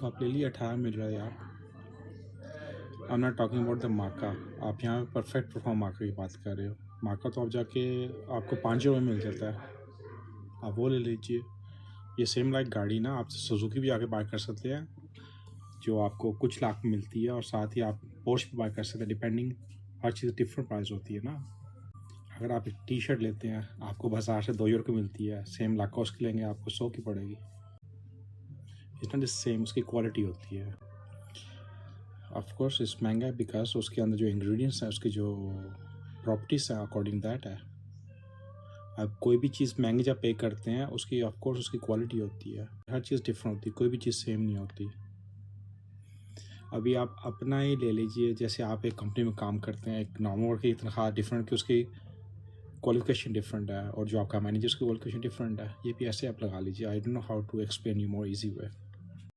तो आप ले लिए 18 मिल रहा है यार। I am not talking about the माका। आप यहाँ परफेक्ट परफॉर्म माका की बात कर रहे हो। माका तो आप जाके आपको 5 में मिल जाता है, आप वो ले लीजिए। ये सेम लाइक गाड़ी ना आप सुजुकी भी आके बाय कर सकते हैं, जो आपको कुछ लाख में मिलती है, और साथ ही आप पोर्श भी बाय कर सकते हैं। डिपेंडिंग, हर चीज़ डिफरेंट प्राइस होती है ना। अगर आप एक टी शर्ट लेते हैं आपको बाजार से €2 की मिलती है, सेम लाकोस की लेंगे आपको 100 की पड़ेगी। इट्स नॉट द सेम, उसकी क्वालिटी होती है। ऑफ कोर्स इस महंगा है बिकॉज उसके अंदर जो इंग्रेडिएंट्स हैं, उसकी जो प्रॉपर्टीज़ हैं अकॉर्डिंग दैट है। अब कोई भी चीज़ महंगी जब पे करते हैं उसकी ऑफ कोर्स उसकी क्वालिटी होती है। हर चीज़ डिफरेंट होती है, कोई भी चीज़ सेम नहीं होती। अभी आप अपना ही ले लीजिए, जैसे आप एक कंपनी में काम करते हैं, एक नॉर्मल वर्कर की तनख्वाह डिफरेंट कि उसकी क्वालिफिकेशन डिफरेंट है, और जो आपका मैनेजर की क्वालिफिकेशन डिफरेंट है। ये भी ऐसे आप लगा लीजिए। I don't know how to explain you more easy way.